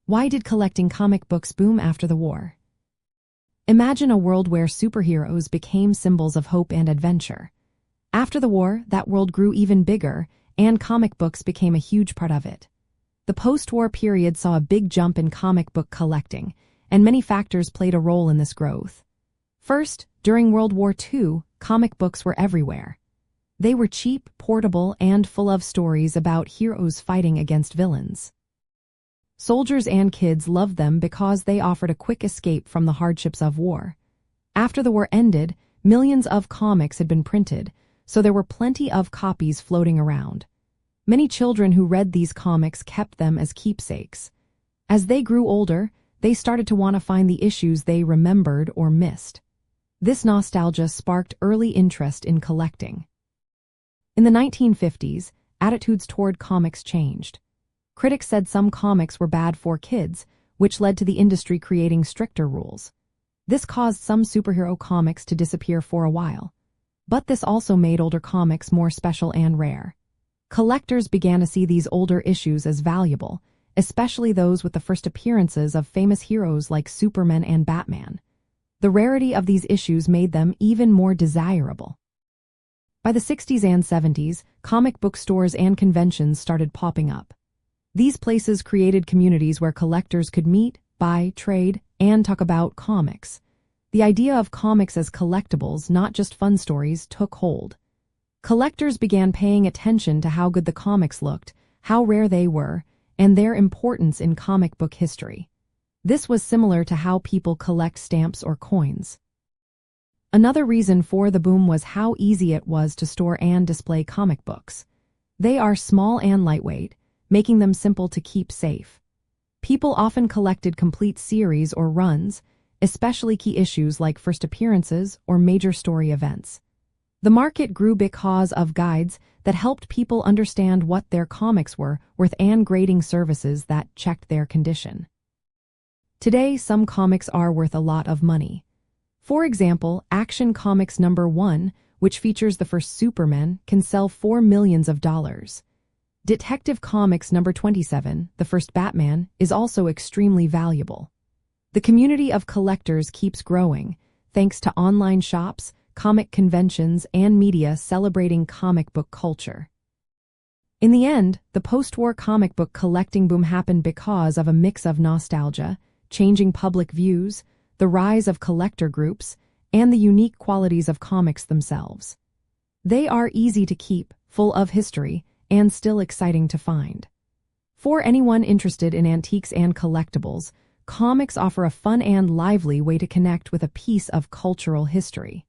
Why did collecting comic books boom after the war? Imagine a world where superheroes became symbols of hope and adventure. After the war, that world grew even bigger, and comic books became a huge part of it. The post-war period saw a big jump in comic book collecting, and many factors played a role in this growth. First, during World War II, comic books were everywhere. They were cheap, portable, and full of stories about heroes fighting against villains. Soldiers and kids loved them because they offered a quick escape from the hardships of war. After the war ended, millions of comics had been printed, so there were plenty of copies floating around. Many children who read these comics kept them as keepsakes. As they grew older, they started to want to find the issues they remembered or missed. This nostalgia sparked early interest in collecting. In the 1950s, attitudes toward comics changed. Critics said some comics were bad for kids, which led to the industry creating stricter rules. This caused some superhero comics to disappear for a while. But this also made older comics more special and rare. Collectors began to see these older issues as valuable, especially those with the first appearances of famous heroes like Superman and Batman. The rarity of these issues made them even more desirable. By the 60s and 70s, comic book stores and conventions started popping up. These places created communities where collectors could meet, buy, trade, and talk about comics. The idea of comics as collectibles, not just fun stories, took hold. Collectors began paying attention to how good the comics looked, how rare they were, and their importance in comic book history. This was similar to how people collect stamps or coins. Another reason for the boom was how easy it was to store and display comic books. They are small and lightweight, making them simple to keep safe. People often collected complete series or runs, especially key issues like first appearances or major story events. The market grew because of guides that helped people understand what their comics were worth and grading services that checked their condition. Today, some comics are worth a lot of money. For example, Action Comics #1, which features the first Superman, can sell $4 million. Detective Comics #27, the first Batman, is also extremely valuable. The community of collectors keeps growing, thanks to online shops, comic conventions, and media celebrating comic book culture. In the end, the post-war comic book collecting boom happened because of a mix of nostalgia, changing public views, the rise of collector groups, and the unique qualities of comics themselves. They are easy to keep, full of history, and still exciting to find. For anyone interested in antiques and collectibles, comics offer a fun and lively way to connect with a piece of cultural history.